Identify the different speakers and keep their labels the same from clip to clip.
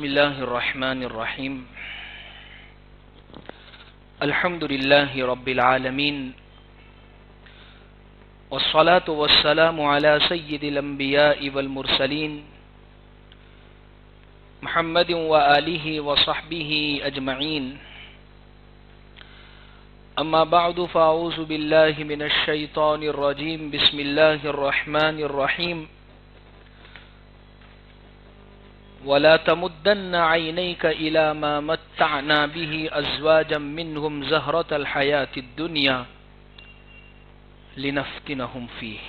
Speaker 1: بسم الله الرحمن الرحيم الحمد لله رب العالمين والصلاة والسلام على سيد الأنبياء والمرسلين محمد وآله وصحبه أجمعين أما بعد فأعوذ بالله من الشيطان الرجيم بسم الله الرحمن الرحيم ولا تمدن عينيك إلى ما متعنا به أزواجا منهم زهرة الحياة الدنيا لنفتنهم فيه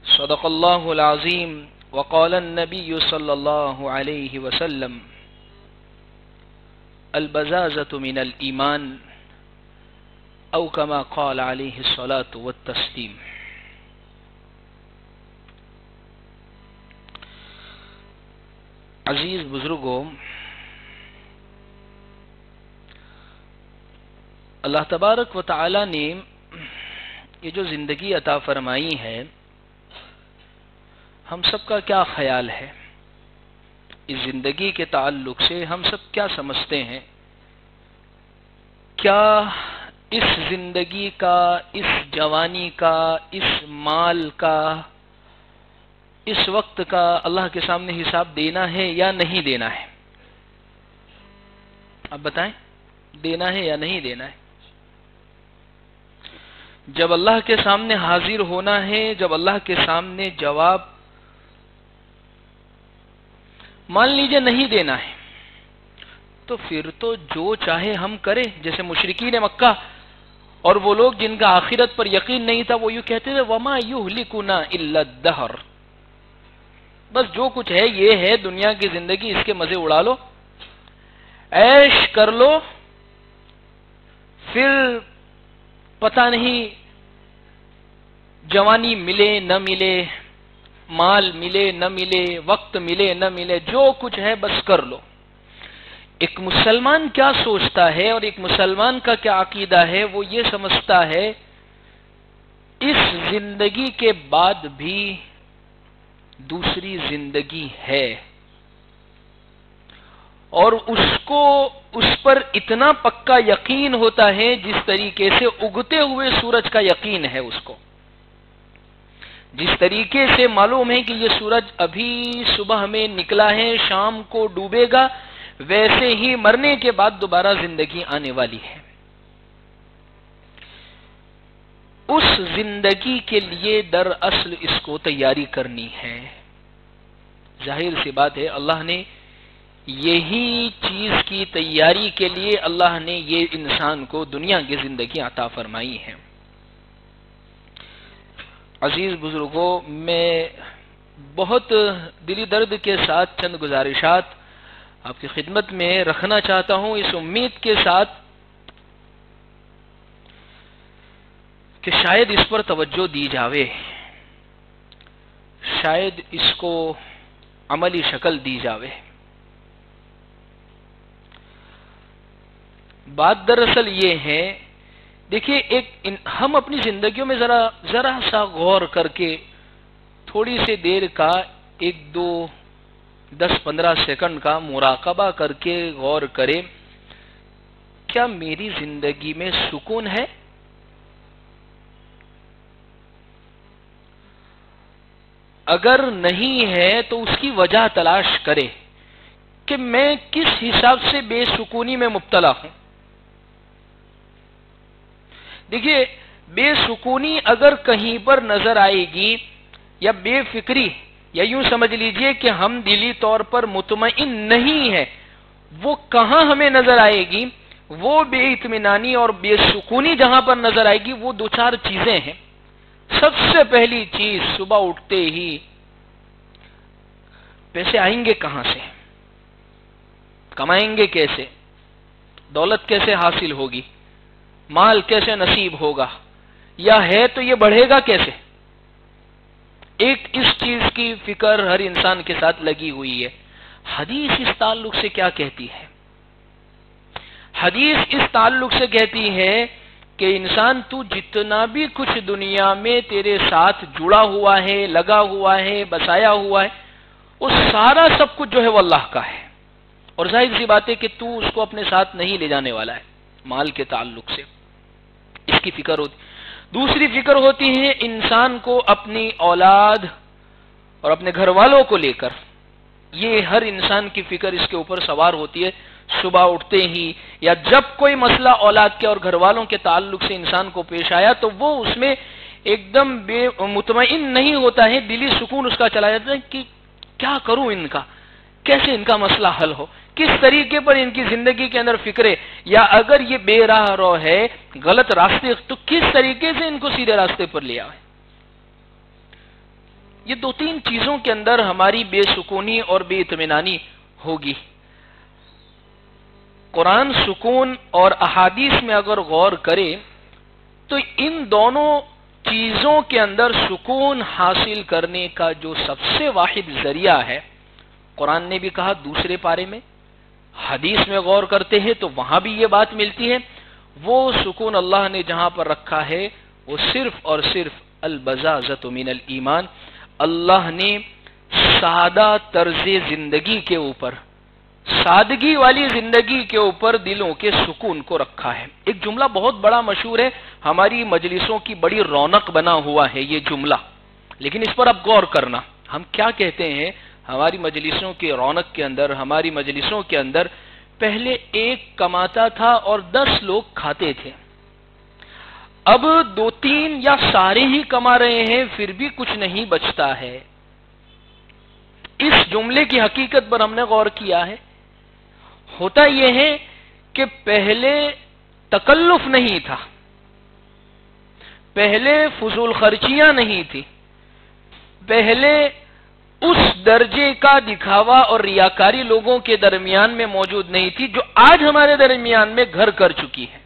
Speaker 1: صدق الله العظيم وقال النبي صلى الله عليه وسلم البزازة من الإيمان أو كما قال عليه الصلاة والتسليم. عزیز بزرگوں، اللہ تبارک و تعالی نے یہ جو زندگی عطا فرمائی ہے، ہم سب کا کیا خیال ہے؟ اس زندگی کے تعلق سے ہم سب کیا سمجھتے ہیں؟ کیا اس زندگی کا، اس جوانی کا، اس مال کا، اس وقت کا اللہ کے سامنے حساب دینا ہے یا نہیں دینا ہے؟ اب بتائیں، دینا ہے یا نہیں دینا ہے؟ جب اللہ کے سامنے حاضر ہونا ہے، جب اللہ کے سامنے جواب مان لیجئے نہیں دینا ہے، تو پھر تو جو چاہے ہم کریں. جیسے مشرکین مکہ اور وہ لوگ جن کا آخرت پر یقین نہیں تھا، وہ یوں کہتے تھے وَمَا يُهْلِكُنَا إِلَّا الدَّهْرُ، بس جو کچھ ہے یہ ہے، دنیا کی زندگی، اس کے مزے اڑا لو، عیش کر لو، پھر پتہ نہیں جوانی ملے نہ ملے، مال ملے نہ ملے، وقت ملے نہ ملے، جو کچھ ہے بس کر لو. ایک مسلمان کیا سوچتا ہے اور ایک مسلمان کا کیا عقیدہ ہے؟ وہ یہ سمجھتا ہے اس زندگی کے بعد بھی دوسری زندگی ہے، اور اس پر اتنا پکا یقین ہوتا ہے جس طریقے سے اگتے ہوئے سورج کا یقین ہے اس کو. جس طریقے سے معلوم ہے کہ یہ سورج ابھی صبح میں نکلا ہے، شام کو ڈوبے گا، ویسے ہی مرنے کے بعد دوبارہ زندگی آنے والی ہے. اس زندگی کے لیے دراصل اس کو تیاری کرنی ہے. ظاہر سی بات ہے، اللہ نے یہی چیز کی تیاری کے لیے اللہ نے یہ انسان کو دنیا کی زندگی عطا فرمائی ہے. عزیز بزرگوں، میں بہت دلی درد کے ساتھ چند گزارشات آپ کی خدمت میں رکھنا چاہتا ہوں، اس امید کے ساتھ کہ شاید اس پر توجہ دی جاوے، شاید اس کو عملی شکل دی جاوے. بات دراصل یہ ہے، دیکھیے ہم اپنی زندگیوں میں ذرا سا غور کر کے تھوڑی سی دیر کا 1 2 10 15 سیکنڈ کا مراقبہ کر کے غور کریں، کیا میری زندگی میں سکون ہے؟ اگر نہیں ہے تو اس کی وجہ تلاش کرے کہ میں کس حساب سے بے سکونی میں مبتلا ہوں. دیکھیے، بے سکونی اگر کہیں پر نظر آئے گی یا بے فکری، یا یوں سمجھ لیجئے کہ ہم دلی طور پر مطمئن نہیں ہے، وہ کہاں ہمیں نظر آئے گی؟ وہ بے اطمینانی اور بے سکونی جہاں پر نظر آئے گی، وہ 2-4 چیزیں ہیں. سب سے پہلی چیز، صبح اٹھتے ہی پیسے آئیں گے کہاں سے؟ کمائیں گے کیسے؟ دولت کیسے حاصل ہوگی؟ مال کیسے نصیب ہوگا؟ یا ہے تو یہ بڑھے گا کیسے؟ ایک اس چیز کی فکر ہر انسان کے ساتھ لگی ہوئی ہے. حدیث اس تعلق سے کیا کہتی ہے؟ حدیث اس تعلق سے کہتی ہے کہ انسان تو جتنا بھی کچھ دنیا میں تیرے ساتھ جڑا ہوا ہے، لگا ہوا ہے، بسایا ہوا ہے، وہ سارا سب کچھ جو ہے وہ اللہ کا ہے، اور ظاہر سی بات ہے کہ تو اس کو اپنے ساتھ نہیں لے جانے والا ہے مال کے تعلق سے، اس کی فکر ہوتی۔ دوسری فکر ہوتی ہے انسان کو اپنی اولاد اور اپنے گھر والوں کو لے کر، یہ ہر انسان کی فکر اس کے اوپر سوار ہوتی ہے صبح اٹھتے ہی، یا جب کوئی مسئلہ اولاد کے اور گھر والوں کے تعلق سے انسان کو پیش آیا تو وہ اس میں ایک دم بے مطمئن نہیں ہوتا ہے، دلی سکون اس کا چلا جاتا ہے کہ کیا کروں ان کا، کیسے ان کا مسئلہ حل ہو، کس طریقے پر ان کی زندگی کے اندر فکرے، یا اگر یہ بے راہ رو ہے غلط راستے تو کس طریقے سے ان کو سیدھے راستے پر لے آئے۔ یہ دو تین چیزوں کے اندر ہماری بے سکونی اور بے اطمینانی ہوگی۔ قرآن سکون اور احادیث میں اگر غور کرے تو ان دونوں چیزوں کے اندر سکون حاصل کرنے کا جو سب سے واحد ذریعہ ہے، قرآن نے بھی کہا دوسرے پارے میں، حدیث میں غور کرتے ہیں تو وہاں بھی یہ بات ملتی ہے، وہ سکون اللہ نے جہاں پر رکھا ہے وہ صرف اور صرف البزازۃ من الایمان، اللہ نے سادہ طرز زندگی کے اوپر، سادگی والی زندگی کے اوپر دلوں کے سکون کو رکھا ہے۔ ایک جملہ بہت بڑا مشہور ہے، ہماری مجلسوں کی بڑی رونق بنا ہوا ہے یہ جملہ، لیکن اس پر اب غور کرنا، ہم کیا کہتے ہیں ہماری مجلسوں کی رونق کے اندر، ہماری مجلسوں کے اندر پہلے ایک کماتا تھا اور 10 لوگ کھاتے تھے، اب 2-3 یا سارے ہی کما رہے ہیں پھر بھی کچھ نہیں بچتا ہے۔ اس جملے کی حقیقت پر ہم نے غور کیا ہے، ہوتا یہ ہے کہ پہلے تکلف نہیں تھا، پہلے فضول خرچیاں نہیں تھی، پہلے اس درجے کا دکھاوا اور ریاکاری لوگوں کے درمیان میں موجود نہیں تھی جو آج ہمارے درمیان میں گھر کر چکی ہے۔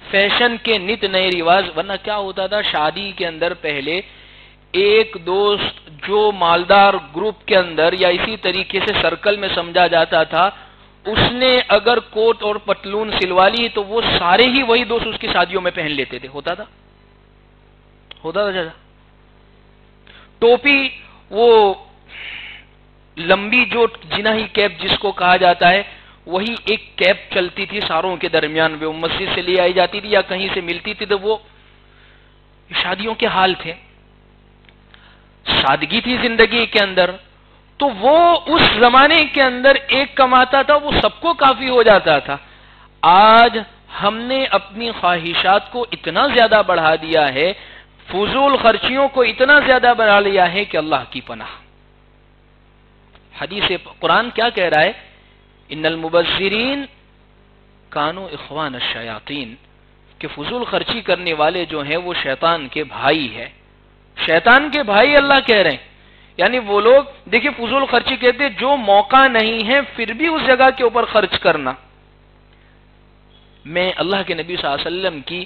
Speaker 1: فیشن کے نت نئے رواج، ورنہ کیا ہوتا تھا شادی کے اندر پہلے ایک دوست جو مالدار گروپ کے اندر یا اسی طریقے سے سرکل میں سمجھا جاتا تھا، اس نے اگر کوٹ اور پتلون سلوا لی تو وہ سارے ہی وہی دوست اس کی شادیوں میں پہن لیتے تھے، ہوتا تھا جیسا ٹوپی، وہ لمبی جو جناحی کیپ جس کو کہا جاتا ہے، وہی ایک کیپ چلتی تھی ساروں کے درمیان میں، وہ مسجد سے لے آئی جاتی تھی یا کہیں سے ملتی تھی، تو وہ شادیوں کے حال تھے، سادگی تھی زندگی کے اندر، تو وہ اس زمانے کے اندر ایک کماتا تھا وہ سب کو کافی ہو جاتا تھا۔ آج ہم نے اپنی خواہشات کو اتنا زیادہ بڑھا دیا ہے، فضول خرچیوں کو اتنا زیادہ بڑھا لیا ہے کہ اللہ کی پناہ۔ حدیث قرآن کیا کہہ رہا ہے؟ ان المبذرین کانوا اخوان الشیاطین، کہ فضول خرچی کرنے والے جو ہیں وہ شیطان کے بھائی ہے، شیطان کے بھائی اللہ کہہ رہے ہیں، یعنی وہ لوگ دیکھیں فضول خرچی کہتے ہیں جو موقع نہیں ہے پھر بھی اس جگہ کے اوپر خرچ کرنا۔ میں اللہ کے نبی صلی اللہ علیہ وسلم کی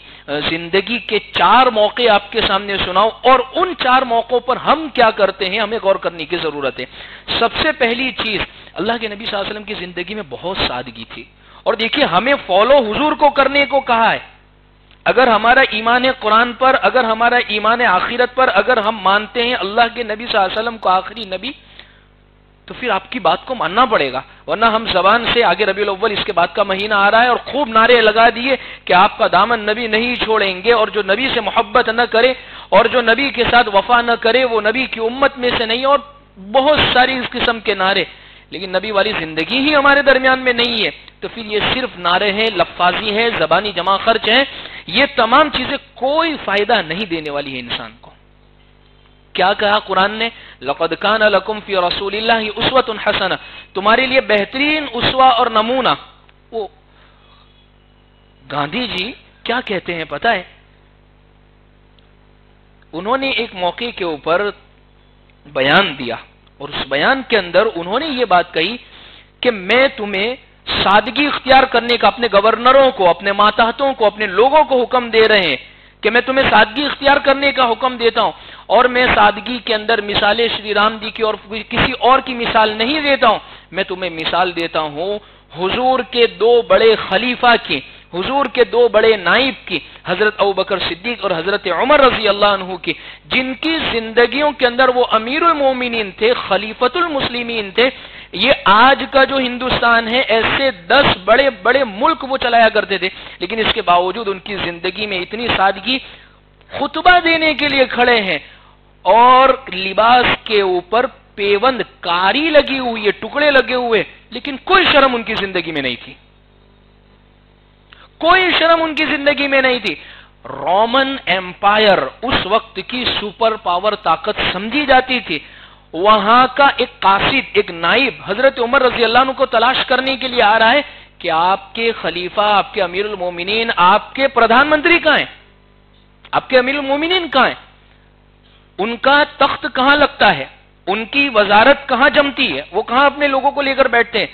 Speaker 1: زندگی کے 4 موقع آپ کے سامنے سناؤں اور ان 4 موقعوں پر ہم کیا کرتے ہیں ہمیں غور کرنے کی ضرورت ہے۔ سب سے پہلی چیز، اللہ کے نبی صلی اللہ علیہ وسلم کی زندگی میں بہت سادگی تھی، اور دیکھیے ہمیں فالو حضور کو کرنے کو کہا ہے۔ اگر ہمارا ایمان ہے قرآن پر، اگر ہمارا ایمان ہے آخرت پر، اگر ہم مانتے ہیں اللہ کے نبی صلی اللہ علیہ وسلم کو آخری نبی، تو پھر آپ کی بات کو ماننا پڑے گا، ورنہ ہم زبان سے آگے ربیع الاول اس کے بعد کا مہینہ آ رہا ہے اور خوب نعرے لگا دیے کہ آپ کا دامن نبی نہیں چھوڑیں گے، اور جو نبی سے محبت نہ کرے اور جو نبی کے ساتھ وفا نہ کرے وہ نبی کی امت میں سے نہیں، اور بہت ساری اس قسم کے نعرے، لیکن نبی والی زندگی ہی ہمارے درمیان میں نہیں ہے، تو پھر یہ صرف نعرے ہیں، لفاظی ہیں، زبانی جمع خرچ ہیں، یہ تمام چیزیں کوئی فائدہ نہیں دینے والی ہے انسان کو۔ کیا کہا قرآن نے؟ لقد کان لکم فی رسول اللہ اسوۃ حسنہ، تمہارے لیے بہترین اسوہ اور نمونہ۔ وہ گاندھی جی کیا کہتے ہیں پتہ ہے؟ انہوں نے ایک موقع کے اوپر بیان دیا اور اس بیان کے اندر انہوں نے یہ بات کہی کہ میں تمہیں سادگی اختیار کرنے کا اپنے گورنروں کو، اپنے ماتحتوں کو، اپنے لوگوں کو حکم دے رہے ہیں کہ میں تمہیں سادگی اختیار کرنے کا حکم دیتا ہوں، اور میں سادگی کے اندر مثالیں شری رام جی کی اور کسی اور کی مثال نہیں دیتا ہوں، میں تمہیں مثال دیتا ہوں حضور کے 2 بڑے خلیفہ کی، حضور کے دو بڑے نائب کی، حضرت ابوبکر صدیق اور حضرت عمر رضی اللہ عنہ کی، جن کی زندگیوں کے اندر وہ امیر المومنین تھے، خلیفۃ المسلمین تھے. یہ آج کا جو ہندوستان ہے ایسے 10 بڑے بڑے ملک وہ چلایا کرتے تھے، لیکن اس کے باوجود ان کی زندگی میں اتنی سادگی. خطبہ دینے کے لیے کھڑے ہیں اور لباس کے اوپر پیوند کاری لگی ہوئی ہے، ٹکڑے لگے ہوئے، لیکن کوئی شرم ان کی زندگی میں نہیں تھی، کوئی شرم ان کی زندگی میں نہیں تھی. رومن ایمپائر اس وقت کی سپر پاور طاقت سمجھی جاتی تھی. وہاں کا ایک قاصد، ایک نائب حضرت عمر رضی اللہ عنہ کو تلاش کرنے کے لیے آ رہا ہے کہ آپ کے خلیفہ، آپ کے امیر المومنین، آپ کے پردھان منتری کہاں ہیں، آپ کے امیر المومنین کہاں ہیں، ان کا تخت کہاں لگتا ہے، ان کی وزارت کہاں جمتی ہے، وہ کہاں اپنے لوگوں کو لے کر بیٹھتے ہیں.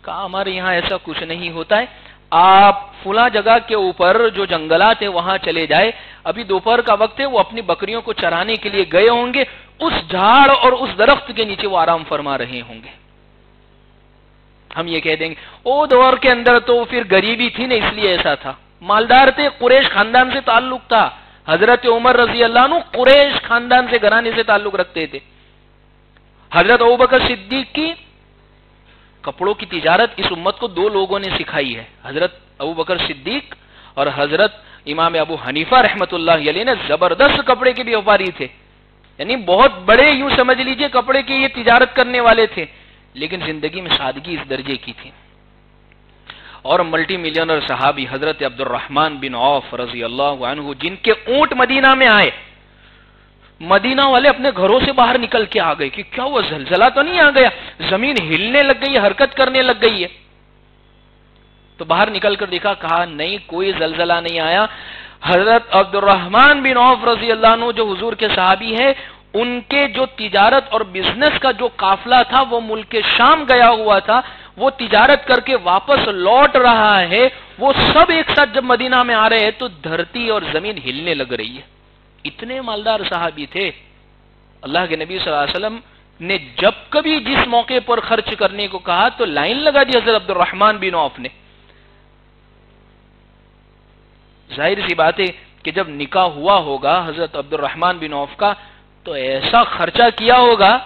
Speaker 1: کہا ہمارے یہاں ایسا کچھ نہیں ہوتا ہے، آپ فلاں جگہ کے اوپر جو جنگلات ہیں وہاں چلے جائے، ابھی دوپہر کا وقت ہے، وہ اپنی بکریوں کو چرانے کے لیے گئے ہوں گے، اس جھاڑ اور اس درخت کے نیچے وہ آرام فرما رہے ہوں گے. ہم یہ کہہ دیں گے وہ دور کے اندر تو پھر غریبی تھی نا اس لیے ایسا تھا. مالدار تھے، قریش خاندان سے تعلق تھا. حضرت عمر رضی اللہ عنہ قریش خاندان سے، گھرانے سے تعلق رکھتے تھے. حضرت ابوبکر صدیق کی کپڑوں کی تجارت اس امت کو 2 لوگوں نے سکھائی ہے، حضرت ابوبکر صدیق اور حضرت امام ابو حنیفہ رحمت اللہ علیہ نے زبردست کپڑے کے بھی وپاری تھے، یعنی بہت بڑے یوں سمجھ لیجئے کپڑے کی یہ تجارت کرنے والے تھے، لیکن زندگی میں سادگی اس درجے کی تھی. اور ملٹی ملینر صحابی حضرت عبد الرحمن بن عوف رضی اللہ عنہ، جن کے اونٹ مدینہ میں آئے، مدینہ والے اپنے گھروں سے باہر نکل کے آ گئے کہ کیا وہ زلزلہ تو نہیں آ گیا، زمین ہلنے لگ گئی، حرکت کرنے لگ گئی ہے. تو باہر نکل کر دیکھا، کہا نہیں کوئی زلزلہ نہیں آیا. حضرت عبد الرحمن بن عوف رضی اللہ عنہ جو حضور کے صحابی ہیں، ان کے جو تجارت اور بزنس کا جو قافلہ تھا وہ ملک شام گیا ہوا تھا، وہ تجارت کر کے واپس لوٹ رہا ہے، وہ سب ایک ساتھ جب مدینہ میں آ رہے ہیں تو دھرتی اور زمین ہلنے لگ رہی ہے. اتنے مالدار صحابی تھے. اللہ کے نبی صلی اللہ علیہ وسلم نے جب کبھی جس موقع پر خرچ کرنے کو کہا تو لائن لگا دی حضرت عبد الرحمن بن عوف نے. ظاہر سی بات ہے کہ جب نکاح ہوا ہوگا حضرت عبد الرحمن بن عوف کا تو ایسا خرچہ کیا ہوگا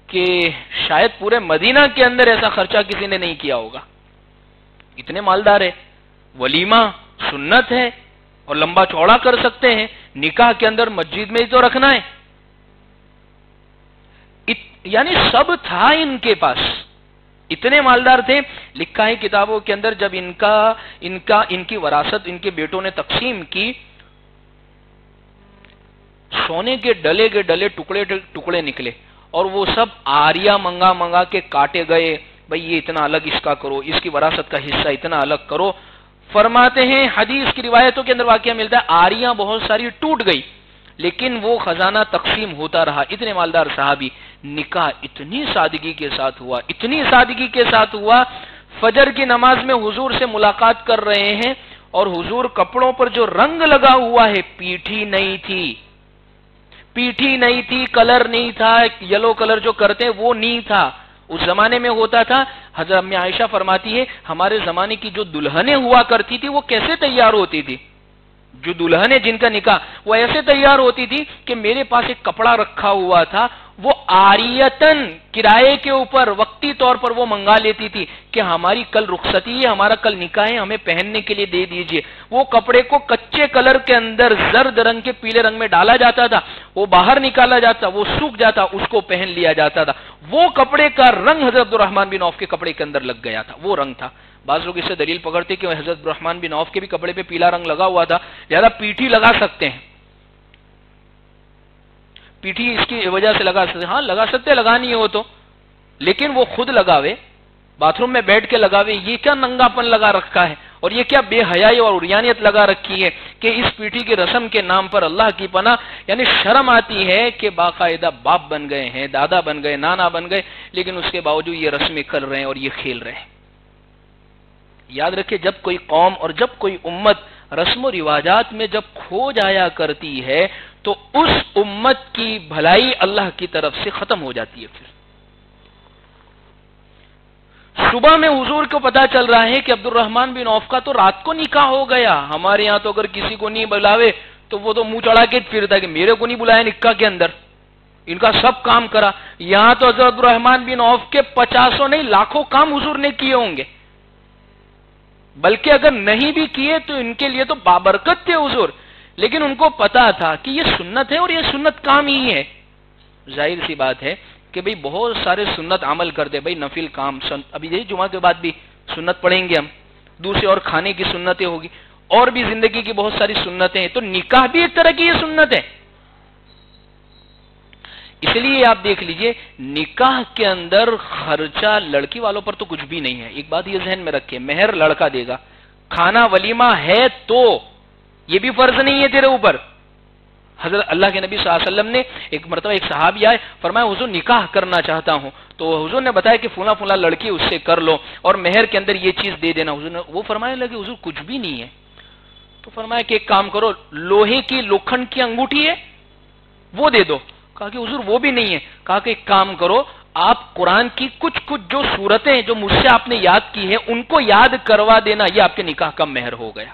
Speaker 1: کہ شاید پورے مدینہ کے اندر ایسا خرچہ کسی نے نہیں کیا ہوگا. اتنے مالدار ہے، ولیمہ سنت ہے اور لمبا چوڑا کر سکتے ہیں، نکاح کے اندر مسجد میں ہی تو رکھنا ہے، یعنی سب تھا ان کے پاس، اتنے مالدار تھے. لکھا ہے کتابوں کے اندر جب ان کی وراثت ان کے بیٹوں نے تقسیم کی، سونے کے ڈلے ٹکڑے نکلے اور وہ سب آریا منگا کے کاٹے گئے. بھئی یہ اتنا الگ اس کا کرو، اس کی وراثت کا حصہ اتنا الگ کرو. فرماتے ہیں حدیث کی روایتوں کے اندر واقعہ ملتا ہے آریاں بہت ساری ٹوٹ گئی لیکن وہ خزانہ تقسیم ہوتا رہا. اتنے مالدار صحابی. نکاح اتنی سادگی کے ساتھ ہوا، اتنی سادگی کے ساتھ ہوا. فجر کی نماز میں حضور سے ملاقات کر رہے ہیں اور حضور کپڑوں پر جو رنگ لگا ہوا ہے پیٹھی نہیں تھی، کلر نہیں تھا، یلو کلر جو کرتے وہ نہیں تھا. اس زمانے میں ہوتا تھا. حضرت امی عائشہ فرماتی ہے ہمارے زمانے کی جو دلہنیں ہوا کرتی تھی وہ کیسے تیار ہوتی تھی، جو دلہنیں جن کا نکاح وہ ایسے تیار ہوتی تھی کہ میرے پاس ایک کپڑا رکھا ہوا تھا، وہ آریتن کرائے کے اوپر وقتی طور پر وہ منگا لیتی تھی کہ ہماری کل رخصتی ہے، ہمارا کل نکاح ہے، ہمیں پہننے کے لیے دے دیجئے. وہ کپڑے کو کچے کلر کے اندر زرد رنگ کے پیلے رنگ میں ڈالا جاتا تھا، وہ باہر نکالا جاتا، وہ سوکھ جاتا، اس کو پہن لیا جاتا تھا. وہ کپڑے کا رنگ حضرت عبد الرحمن بن عوف کے کپڑے کے اندر لگ گیا تھا، وہ رنگ تھا. بعض لوگ اس سے دلیل پکڑتے کہ حضرت عبد الرحمن بن عوف کے بھی کپڑے پہ پیلا رنگ لگا ہوا تھا، لہذا پیٹھی لگا سکتے ہیں، پیٹھی اس کی وجہ سے لگا سکتے. ہاں لگا سکتے، لگانی ہو تو، لیکن وہ خود لگاوے، باتھ روم میں بیٹھ کے لگاوے. یہ کیا ننگاپن لگا رکھا ہے اور یہ کیا بے حیائی اور عریانیت لگا رکھی ہے کہ اس پیٹھی کی رسم کے نام پر اللہ کی پناہ، یعنی شرم آتی ہے کہ باقاعدہ باپ بن گئے ہیں، دادا بن گئے، نانا بن گئے، لیکن اس کے باوجود یہ رسمیں کر رہے ہیں اور یہ کھیل رہے ہیں. یاد رکھے جب کوئی قوم اور جب کوئی امت رسم و رواجات میں جب کھو جایا کرتی ہے تو اس امت کی بھلائی اللہ کی طرف سے ختم ہو جاتی ہے. پھر صبح میں حضور کو پتا چل رہا ہے کہ عبد الرحمن بن عوف کا تو رات کو نکاح ہو گیا. ہمارے یہاں تو اگر کسی کو نہیں بلاوے تو وہ تو منہ چڑھا کے پھرتا ہے کہ میرے کو نہیں بلایا نکاح کے اندر, ان کا سب کام کرا. یہاں تو حضرت عبد الرحمن بن عوف کے 50 نہیں لاکھوں کام حضور نے کیے ہوں گے, بلکہ اگر نہیں بھی کیے تو ان کے لیے تو بابرکت تھے حضور, لیکن ان کو پتا تھا کہ یہ سنت ہے اور یہ سنت کام ہی ہے. ظاہر سی بات ہے کہ بھئی بہت سارے سنت عمل کر دے, بھئی نفل کام, ابھی یہی جمعہ کے بعد بھی سنت پڑھیں گے ہم, دوسرے اور کھانے کی سنتیں ہوگی, اور بھی زندگی کی بہت ساری سنتیں ہیں, تو نکاح بھی ایک طرح کی یہ سنت ہے. اس لیے آپ دیکھ لیجئے نکاح کے اندر خرچہ لڑکی والوں پر تو کچھ بھی نہیں ہے. ایک بات یہ ذہن میں رکھے, مہر لڑکا دے گا, کھانا ولیمہ ہے تو یہ بھی فرض نہیں ہے تیرے اوپر. حضرت اللہ کے نبی صلی اللہ علیہ وسلم نے ایک مرتبہ ایک صحابی آئے, فرمایا حضور نکاح کرنا چاہتا ہوں, تو حضور نے بتایا کہ فلاں فلاں لڑکی اس سے کر لو اور مہر کے اندر یہ چیز دے دینا. حضور نے وہ فرمانے لگے حضور کچھ بھی نہیں ہے. تو فرمایا کہ ایک کام کرو, لوہے کی لوکھنڈ کی انگوٹھی ہے وہ دے دو. کہا کہ حضور وہ بھی نہیں ہے. کہا کہ ایک کام کرو, آپ قرآن کی کچھ جو سورتیں جو مجھ سے آپ نے یاد کی ہے ان کو یاد کروا دینا, یہ آپ کے نکاح کا مہر ہو گیا.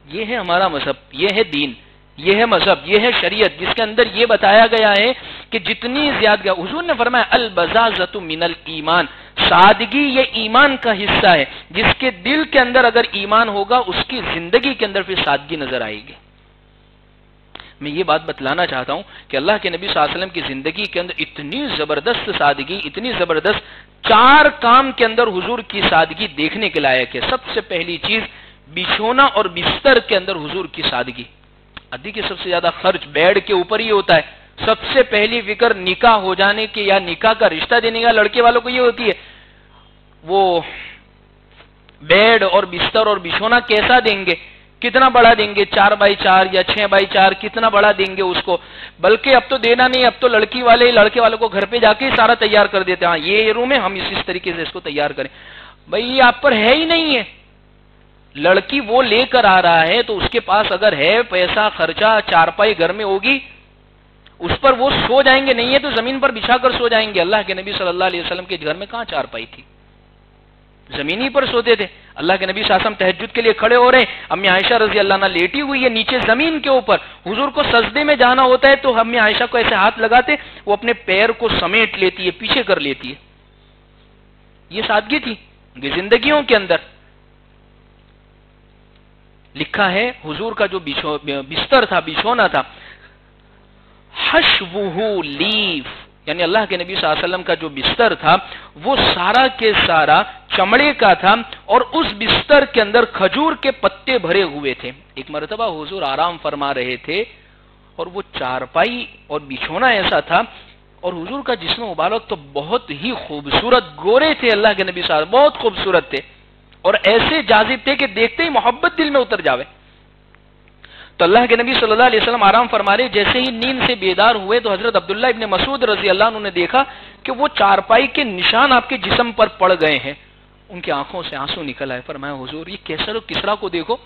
Speaker 1: یہ ہے ہمارا مذہب, یہ ہے دین, یہ ہے مذہب, یہ ہے شریعت, جس کے اندر یہ بتایا گیا ہے کہ جتنی زیادہ, حضور نے فرمایا البزازۃ من الایمان, سادگی یہ ایمان کا حصہ ہے. جس کے دل کے اندر اگر ایمان ہوگا اس کی زندگی کے اندر پھر سادگی نظر آئے گی. میں یہ بات بتلانا چاہتا ہوں کہ اللہ کے نبی صلی اللہ علیہ وسلم کی زندگی کے اندر اتنی زبردست سادگی, اتنی زبردست, 4 کام کے اندر حضور کی سادگی دیکھنے کے لائق ہے. سب سے پہلی چیز بچھونا اور بستر کے اندر حضور کی سادگی. ادھی کے سب سے زیادہ خرچ بیڈ کے اوپر ہی ہوتا ہے. سب سے پہلی فکر نکاح ہو جانے کی یا نکاح کا رشتہ دینے کا لڑکے والوں کو یہ ہوتی ہے, وہ بیڈ اور بستر اور بچھونا کیسا دیں گے, کتنا بڑا دیں گے, 4x4 یا 6x4, کتنا بڑا دیں گے اس کو. بلکہ اب تو دینا نہیں, اب تو لڑکے والوں کو گھر پہ جا کے سارا تیار کر دیتے ہیں, یہ روم ہے ہم اس طریقے سے اس کو تیار کریں. بھائی یہ آپ پر ہے ہی نہیں ہے. لڑکی وہ لے کر آ رہا ہے تو اس کے پاس اگر ہے پیسہ خرچہ, چارپائی گھر میں ہوگی, اس پر وہ سو جائیں گے, نہیں ہے تو زمین پر بچھا کر سو جائیں گے. اللہ کے نبی صلی اللہ علیہ وسلم کے گھر میں کہاں چارپائی تھی, زمینی پر سوتے تھے. اللہ کے نبی صلی اللہ علیہ وسلم تہجد کے لیے کھڑے ہو رہے ہیں, امی عائشہ رضی اللہ عنہا لیٹی ہوئی ہے نیچے زمین کے اوپر. حضور کو سجدے میں جانا ہوتا ہے تو امی عائشہ کو ایسے ہاتھ لگاتے, وہ اپنے پیر کو سمیٹ لیتی ہے, پیچھے کر لیتی ہے. یہ سادگی تھی زندگیوں کے اندر. لکھا ہے حضور کا جو بستر تھا, بچھونا تھا, حشوہ لیف, یعنی اللہ کے نبی صلی اللہ علیہ وسلم کا جو بستر تھا وہ سارا کے سارا چمڑے کا تھا, اور اس بستر کے اندر کھجور کے پتے بھرے ہوئے تھے. ایک مرتبہ حضور آرام فرما رہے تھے اور وہ چارپائی اور بچھونا ایسا تھا, اور حضور کا جسم مبارک تو بہت ہی خوبصورت, گورے تھے اللہ کے نبی صلی اللہ علیہ وسلم, بہت خوبصورت تھے اور ایسے جاذب تھے کہ دیکھتے ہی محبت دل میں اتر جاوے. تو اللہ کے نبی صلی اللہ علیہ وسلم آرام فرما رہے, جیسے ہی نیند سے بیدار ہوئے تو حضرت عبداللہ ابن مسعود رضی اللہ عنہ نے دیکھا کہ وہ چارپائی کے نشان آپ کے جسم پر پڑ گئے ہیں. ان کی آنکھوں سے آنسو نکل آئے. فرمایا حضور یہ کیسر و کسرا کو دیکھو,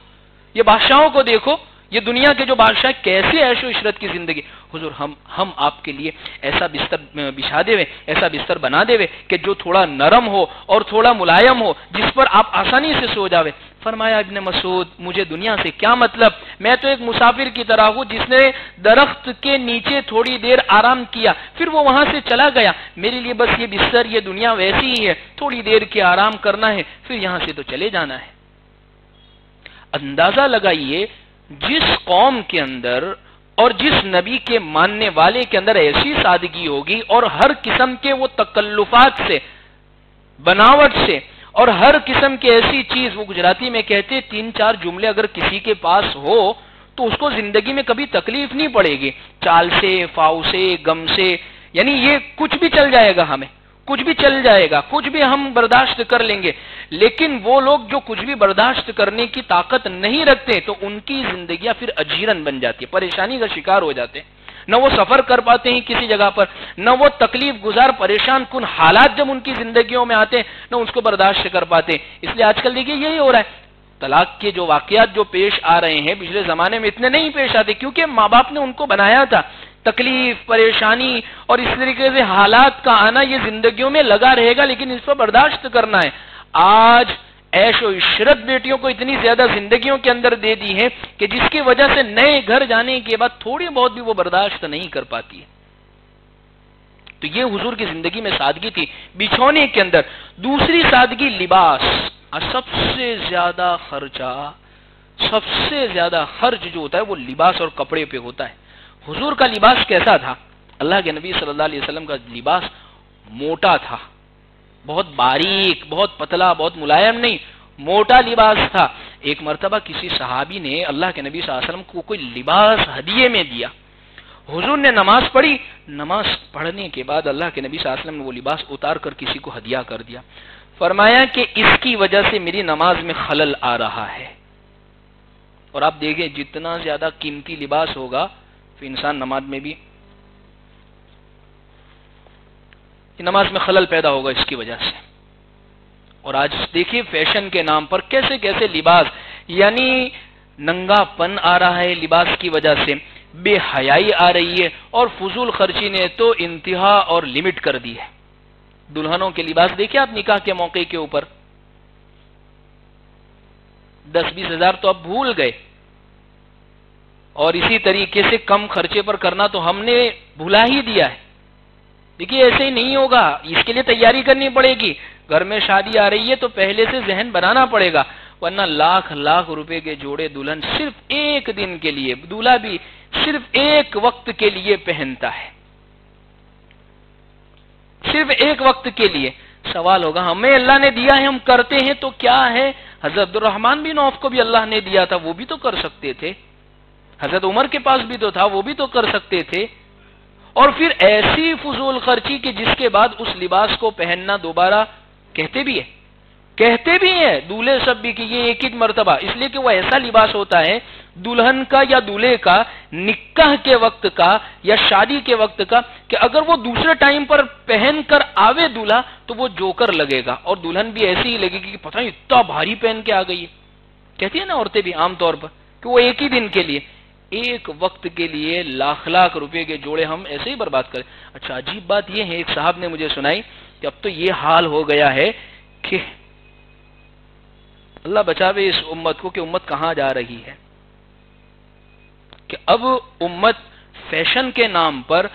Speaker 1: یہ بادشاہوں کو دیکھو, یہ دنیا کے جو بادشاہ کیسے عیش و عشرت کی زندگی. حضور ہم آپ کے لیے ایسا بستر بچھا دے, ایسا بستر بنا دے کہ جو تھوڑا نرم ہو اور تھوڑا ملائم ہو, جس پر آپ آسانی سے سو جاوے. فرمایا ابن مسعود مجھے دنیا سے کیا مطلب, میں تو ایک مسافر کی طرح ہوں جس نے درخت کے نیچے تھوڑی دیر آرام کیا, پھر وہ وہاں سے چلا گیا. میرے لیے بس یہ بستر, یہ دنیا ویسی ہی ہے, تھوڑی دیر کے آرام کرنا ہے, پھر یہاں سے تو چلے جانا ہے. اندازہ لگائیے جس قوم کے اندر اور جس نبی کے ماننے والے کے اندر ایسی سادگی ہوگی اور ہر قسم کے وہ تکلفات سے, بناوٹ سے, اور ہر قسم کی ایسی چیز, وہ گجراتی میں کہتے 3-4 جملے اگر کسی کے پاس ہو تو اس کو زندگی میں کبھی تکلیف نہیں پڑے گی. چال سے, فاؤ سے, غم سے, یعنی یہ کچھ بھی چل جائے گا, ہمیں کچھ بھی چل جائے گا, کچھ بھی ہم برداشت کر لیں گے. لیکن وہ لوگ جو کچھ بھی برداشت کرنے کی طاقت نہیں رکھتے تو ان کی زندگیاں پھر اجیرن بن جاتی ہے, پریشانی کا شکار ہو جاتے ہیں. نہ وہ سفر کر پاتے ہیں کسی جگہ پر, نہ وہ تکلیف گزار پریشان کن حالات جب ان کی زندگیوں میں آتے ہیں نہ اس کو برداشت کر پاتے ہیں. اس لیے آج کل دیکھیے یہی ہو رہا ہے, طلاق کے جو واقعات جو پیش آ رہے ہیں پچھلے زمانے میں اتنے نہیں پیش آتے, کیونکہ ماں باپ نے ان کو بنایا تھا تکلیف، پریشانی اور اس طریقے سے حالات کا آنا یہ زندگیوں میں لگا رہے گا، لیکن اس پر برداشت کرنا ہے۔ آج عیش و عشرت بیٹیوں کو اتنی زیادہ زندگیوں کے اندر دے دی ہے کہ جس کی وجہ سے نئے گھر جانے کے بعد تھوڑی بہت بھی وہ برداشت نہیں کر پاتی ہے۔ تو یہ حضور کی زندگی میں سادگی تھی بچھونے کے اندر۔ دوسری سادگی لباس، سب سے زیادہ خرچ جو ہوتا ہے وہ لباس اور کپڑے پہ ہوتا ہے۔ حضور کا لباس کیسا تھا؟ اللہ کے نبی صلی اللہ علیہ وسلم کا لباس موٹا تھا، بہت باریک، بہت پتلا، بہت ملائم نہیں، موٹا لباس تھا۔ ایک مرتبہ کسی صحابی نے اللہ کے نبی صلی اللہ علیہ وسلم کو کوئی لباس ہدیے میں دیا۔ حضور نے نماز پڑھی، نماز پڑھنے کے بعد اللہ کے نبی صلی اللہ علیہ وسلم نے وہ لباس اتار کر کسی کو ہدیہ کر دیا۔ فرمایا کہ اس کی وجہ سے میری نماز میں خلل آ رہا ہے۔ اور آپ دیکھیں جتنا زیادہ قیمتی لباس ہوگا پھر انسان نماز میں بھی نماز میں خلل پیدا ہوگا اس کی وجہ سے۔ اور آج دیکھیے فیشن کے نام پر کیسے کیسے لباس، یعنی ننگا پن آ رہا ہے لباس کی وجہ سے، بے حیائی آ رہی ہے، اور فضول خرچی نے تو انتہا اور لمٹ کر دی ہے۔ دلہنوں کے لباس دیکھیں آپ نکاح کے موقع کے اوپر 10-20 ہزار تو اب بھول گئے، اور اسی طریقے سے کم خرچے پر کرنا تو ہم نے بھلا ہی دیا ہے۔ دیکھیے ایسے ہی نہیں ہوگا، اس کے لیے تیاری کرنی پڑے گی۔ گھر میں شادی آ رہی ہے تو پہلے سے ذہن بنانا پڑے گا، ورنہ لاکھ لاکھ روپے کے جوڑے دلہن صرف ایک دن کے لیے، دولہا بھی صرف ایک وقت کے لیے پہنتا ہے، صرف ایک وقت کے لیے۔ سوال ہوگا ہمیں اللہ نے دیا ہے ہم کرتے ہیں تو کیا ہے؟ حضرت عبدالرحمن بن عوف کو بھی اللہ نے دیا تھا، وہ بھی تو کر سکتے تھے۔ حضرت عمر کے پاس بھی تو تھا، وہ بھی تو کر سکتے تھے۔ اور پھر ایسی فضول خرچی کہ جس کے بعد اس لباس کو پہننا دوبارہ کہتے بھی ہیں دولہے سب بھی کہ یہ ایک ہی مرتبہ، اس لیے کہ وہ ایسا لباس ہوتا ہے دلہن کا یا دولہے کا نکاح کے وقت کا یا شادی کے وقت کا، کہ اگر وہ دوسرے ٹائم پر پہن کر آوے دولہا تو وہ جوکر لگے گا، اور دلہن بھی ایسی ہی لگے گی کہ پتہ نہیں اتنا بھاری پہن کے آ گئی ہے۔ کہتی ہیں نا عورتیں بھی عام طور پر کہ وہ ایک ہی دن کے لیے، ایک وقت کے لیے لاکھ لاکھ روپے کے جوڑے ہم ایسے ہی برباد کریں۔ اچھا عجیب بات یہ ہے، ایک صاحب نے مجھے سنائی کہ اب تو یہ حال ہو گیا ہے کہ اللہ بچاوے اس امت کو کہ امت کہاں جا رہی ہے، کہ اب امت فیشن کے نام پر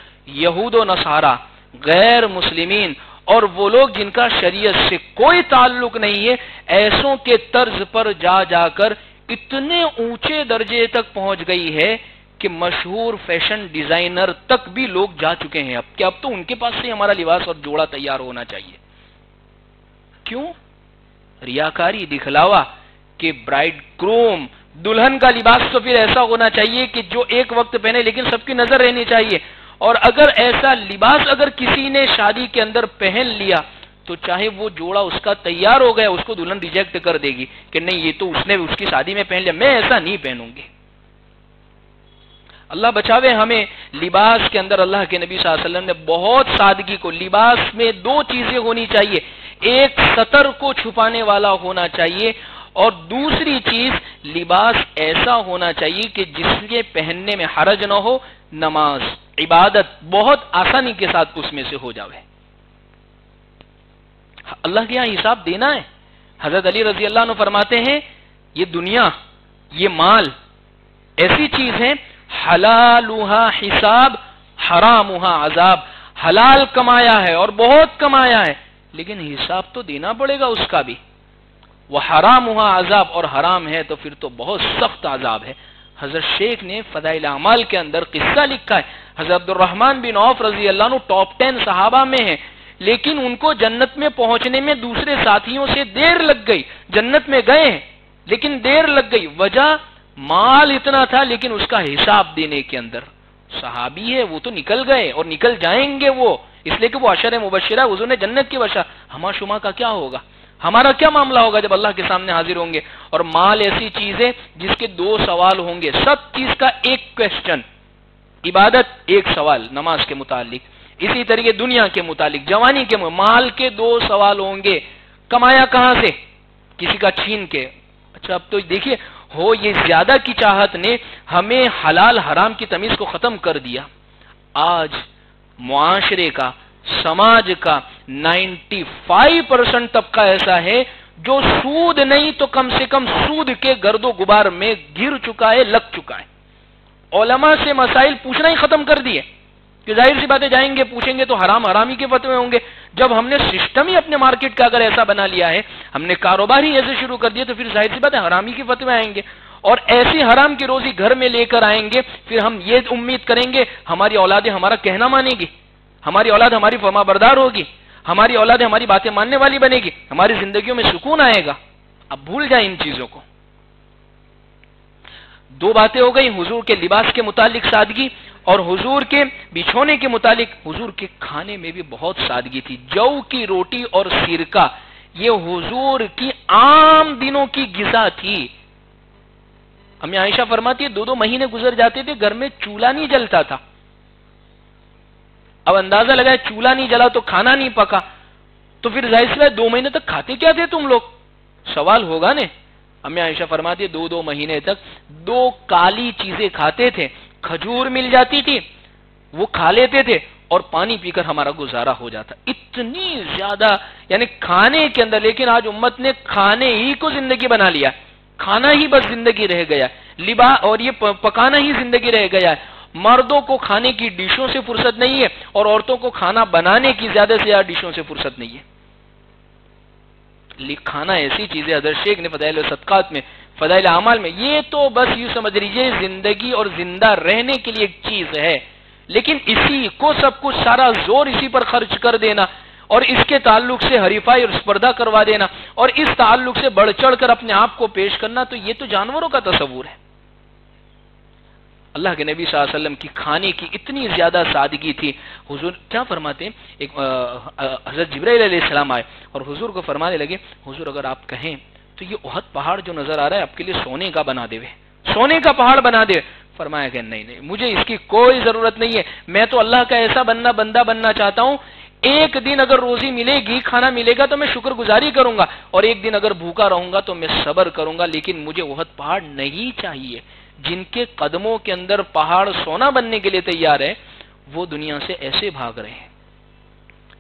Speaker 1: یہود و نصارہ، غیر مسلمین اور وہ لوگ جن کا شریعت سے کوئی تعلق نہیں ہے، ایسوں کے طرز پر جا جا کر اتنے اونچے درجے تک پہنچ گئی ہے کہ مشہور فیشن ڈیزائنر تک بھی لوگ جا چکے ہیں اب کہ اب تو ان کے پاس سے ہمارا لباس اور جوڑا تیار ہونا چاہیے۔ کیوں؟ ریاکاری، دکھلاوا کہ برائڈ گروم، دلہن کا لباس تو پھر ایسا ہونا چاہیے کہ جو ایک وقت پہنے لیکن سب کی نظر رہنی چاہیے، اور اگر ایسا لباس اگر کسی نے شادی کے اندر پہن لیا تو چاہے وہ جوڑا اس کا تیار ہو گیا اس کو دلہن ریجیکٹ کر دے گی کہ نہیں یہ تو اس نے اس کی شادی میں پہن لیا، میں ایسا نہیں پہنوں گی۔ اللہ بچاوے ہمیں لباس کے اندر۔ اللہ کے نبی صلی اللہ علیہ وسلم نے بہت سادگی کو، لباس میں دو چیزیں ہونی چاہیے، ایک سطر کو چھپانے والا ہونا چاہیے، اور دوسری چیز لباس ایسا ہونا چاہیے کہ جس کے پہننے میں حرج نہ ہو، نماز عبادت بہت آسانی کے ساتھ اس میں سے ہو جاوے۔ اللہ کے یہاں حساب دینا ہے۔ حضرت علی رضی اللہ عنہ فرماتے ہیں یہ دنیا، یہ مال ایسی چیز ہے، حلالها حساب حرامها عذاب، حلال کمایا ہے اور بہت کمایا ہے لیکن حساب تو دینا پڑے گا اس کا بھی، وہ حرامها عذاب، اور حرام ہے تو پھر تو بہت سخت عذاب ہے۔ حضرت شیخ نے فضائل اعمال کے اندر قصہ لکھا ہے، حضرت عبدالرحمن بن عوف رضی اللہ عنہ ٹاپ 10 صحابہ میں ہیں، لیکن ان کو جنت میں پہنچنے میں دوسرے ساتھیوں سے دیر لگ گئی، جنت میں گئے ہیں لیکن دیر لگ گئی، وجہ مال اتنا تھا لیکن اس کا حساب دینے کے اندر۔ صحابی ہے وہ تو نکل گئے اور نکل جائیں گے وہ، اس لیے کہ وہ عشر مبشرہ، حضور نے جنت کی بشارت، ہما شما کا کیا ہوگا، ہمارا کیا معاملہ ہوگا جب اللہ کے سامنے حاضر ہوں گے؟ اور مال ایسی چیز ہے جس کے 2 سوال ہوں گے، سب چیز کا ایک کوسچن، عبادت ایک سوال نماز کے متعلق، اسی طریقے دنیا کے متعلق، جوانی کے مال کے 2 سوال ہوں گے، کمایا کہاں سے، کسی کا چھین کے۔ اچھا اب تو دیکھیے ہو یہ زیادہ کی چاہت نے ہمیں حلال حرام کی تمیز کو ختم کر دیا۔ آج معاشرے کا، سماج کا 95% طبقہ ایسا ہے جو سود نہیں تو کم سے کم سود کے گرد و غبار میں گر چکا ہے، لگ چکا ہے۔ علماء سے مسائل پوچھنا ہی ختم کر دیے کہ ظاہر سی باتیں جائیں گے پوچھیں گے تو حرام حرامی کے فتوے ہوں گے۔ جب ہم نے سسٹم ہی اپنے مارکیٹ کا اگر ایسا بنا لیا ہے، ہم نے کاروبار ہی ایسے شروع کر دیا، تو پھر ظاہر سی بات ہے حرامی کے فتوے آئیں گے، اور ایسی حرام کی روزی گھر میں لے کر آئیں گے۔ پھر ہم یہ امید کریں گے ہماری اولادیں ہمارا کہنا مانیں گی، ہماری اولاد ہماری فرما بردار ہوگی، ہماری اولادیں ہماری باتیں ماننے والی بنے گی، ہماری زندگیوں میں سکون آئے گا۔ اب بھول جائیں ان چیزوں کو۔ دو باتیں ہو گئی، حضور کے لباس کے متعلق سادگی، اور حضور کے بچھونے کے متعلق۔ حضور کے کھانے میں بھی بہت سادگی تھی۔ جو کی روٹی اور سرکہ یہ حضور کی عام دنوں کی غذا تھی۔ امی عائشہ فرماتی ہے 2 مہینے گزر جاتے تھے، گھر میں چولہا نہیں جلتا تھا۔ اب اندازہ لگا چولہا نہیں جلا تو کھانا نہیں پکا، تو پھر ظاہر سی بات 2 مہینے تک کھاتے کیا تھے تم لوگ؟ سوال ہوگا نا۔ امی عائشہ فرماتی ہے 2 مہینے تک 2 کالی چیزیں کھاتے تھے، کھجور مل جاتی تھی وہ کھا لیتے تھے، اور پانی پی کر ہمارا گزارا ہو جاتا۔ اتنی زیادہ یعنی کھانے کے اندر، لیکن آج امت نے کھانے ہی کو زندگی بنا لیا، کھانا ہی بس زندگی رہ گیا، لباس اور یہ پکانا ہی زندگی رہ گیا ہے۔ مردوں کو کھانے کی ڈشوں سے فرصت نہیں ہے، اور عورتوں کو کھانا بنانے کی زیادہ سے زیادہ ڈشوں سے فرصت نہیں ہے۔ کھانا ایسی چیز ہے، حضرت شیخ نے فضائل صدقات میں، فضائل اعمال میں، یہ تو بس یوں سمجھ لیجیے زندگی اور زندہ رہنے کے لیے ایک چیز ہے، لیکن اسی کو سب کچھ سارا زور اسی پر خرچ کر دینا، اور اس کے تعلق سے حریفائی اور اسپردھا کروا دینا، اور اس تعلق سے بڑھ چڑھ کر اپنے آپ کو پیش کرنا، تو یہ تو جانوروں کا تصور ہے۔ اللہ کے نبی صلی اللہ علیہ وسلم کی کھانے کی اتنی زیادہ سادگی تھی۔ حضور کیا فرماتے ہیں، ایک حضرت جبرائیل علیہ السلام آئے اور حضور کو فرمانے لگے، حضور اگر آپ کہیں تو یہ احد پہاڑ جو نظر آ رہا ہے آپ کے لیے سونے کا بنا دے، سونے کا پہاڑ بنا دے۔ فرمایا کہ نہیں، مجھے اس کی کوئی ضرورت نہیں ہے، میں تو اللہ کا ایسا بندہ بننا چاہتا ہوں، ایک دن اگر روزی ملے گی، کھانا ملے گا تو میں شکر گزاری کروں گا، اور ایک دن اگر بھوکا رہوں گا تو میں صبر کروں گا، لیکن مجھے احد پہاڑ نہیں چاہیے۔ جن کے قدموں کے اندر پہاڑ سونا بننے کے لیے تیار ہے، وہ دنیا سے ایسے بھاگ رہے ہیں۔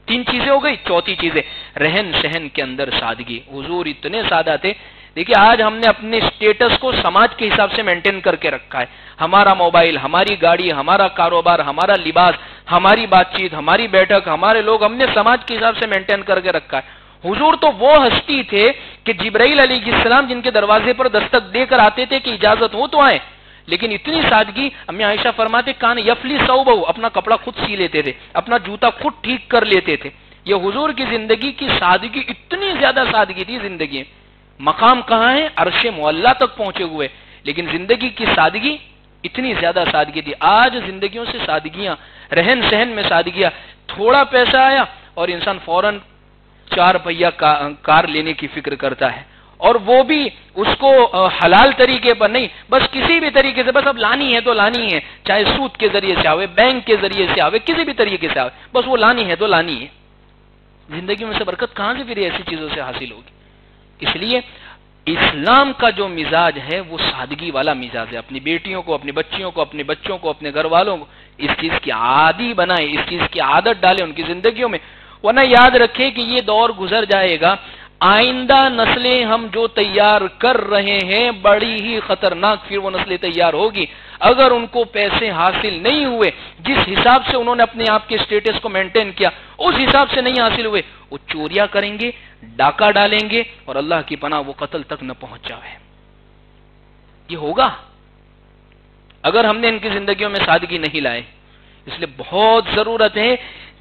Speaker 1: 3 چیزیں ہو گئی، چوتھی چیزیں رہن سہن کے اندر سادگی۔ حضور اتنے سادہ تھے۔ دیکھیے آج ہم نے اپنے سٹیٹس کو سماج کے حساب سے مینٹین کر کے رکھا ہے، ہمارا موبائل، ہماری گاڑی، ہمارا کاروبار، ہمارا لباس، ہماری بات چیت، ہماری بیٹھک، ہمارے لوگ، ہم نے سماج کے حساب سے مینٹین کر کے رکھا ہے۔ حضور تو وہ ہستی تھے کہ جبرائیل علیہ السلام جن کے دروازے پر دستک دے کر آتے تھے کہ اجازت ہو تو آئیں، لیکن اتنی سادگی۔ امی عائشہ فرماتے کان یفلی ثوبہ، اپنا کپڑا خود سی لیتے تھے، اپنا جوتا خود ٹھیک کر لیتے تھے۔ یہ حضور کی زندگی کی سادگی، اتنی زیادہ سادگی تھی زندگی۔ مقام کہاں ہے؟ عرش معلیٰ تک پہنچے ہوئے، لیکن زندگی کی سادگی اتنی زیادہ سادگی تھی۔ آج زندگیوں سے سادگیاں، رہن سہن میں سادگیاں، تھوڑا پیسہ آیا اور انسان فوراً 4 پہیہ کار لینے کی فکر کرتا ہے، اور وہ بھی اس کو حلال طریقے پر نہیں، بس کسی بھی طریقے سے، بس اب لانی ہے تو لانی ہے، چاہے سود کے ذریعے سے آوے، بینک کے ذریعے سے آوے، کسی بھی طریقے سے آوے، بس وہ لانی ہے تو لانی ہے۔ زندگی میں سے برکت کہاں سے پھر ایسی چیزوں سے حاصل ہوگی؟ اس لیے اسلام کا جو مزاج ہے وہ سادگی والا مزاج ہے۔ اپنی بیٹیوں کو، اپنی بچیوں کو، اپنے بچوں کو، اپنے گھر والوں کو اس چیز کی عادی بنائے، اس چیز کی عادت ڈالے ان کی زندگیوں میں، ورنہ یاد رکھے کہ یہ دور گزر جائے گا، آئندہ نسلیں ہم جو تیار کر رہے ہیں بڑی ہی خطرناک پھر وہ نسلیں تیار ہوگی، اگر ان کو پیسے حاصل نہیں ہوئے، جس حساب سے انہوں نے اپنے آپ کے سٹیٹس کو مینٹین کیا اس حساب سے نہیں حاصل ہوئے، وہ چوریاں کریں گے، ڈاکہ ڈالیں گے، اور اللہ کی پناہ وہ قتل تک نہ پہنچ جائے۔ یہ ہوگا اگر ہم نے ان کی زندگیوں میں سادگی نہیں لائے۔ اس لیے بہت ضرورت ہے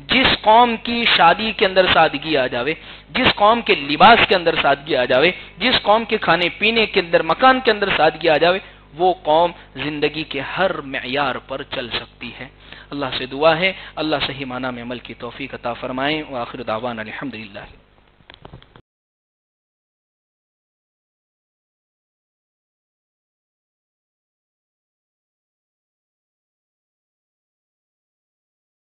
Speaker 1: جس قوم کی شادی کے اندر سادگی آ جاوے، جس قوم کے لباس کے اندر سادگی آ جاوے، جس قوم کے کھانے پینے کے اندر، مکان کے اندر سادگی آ جاوے، وہ قوم زندگی کے ہر معیار پر چل سکتی ہے۔ اللہ سے دعا ہے اللہ صحیح معنی میں عمل کی توفیق عطا فرمائیں، وآخر دعوانا الحمدللہ۔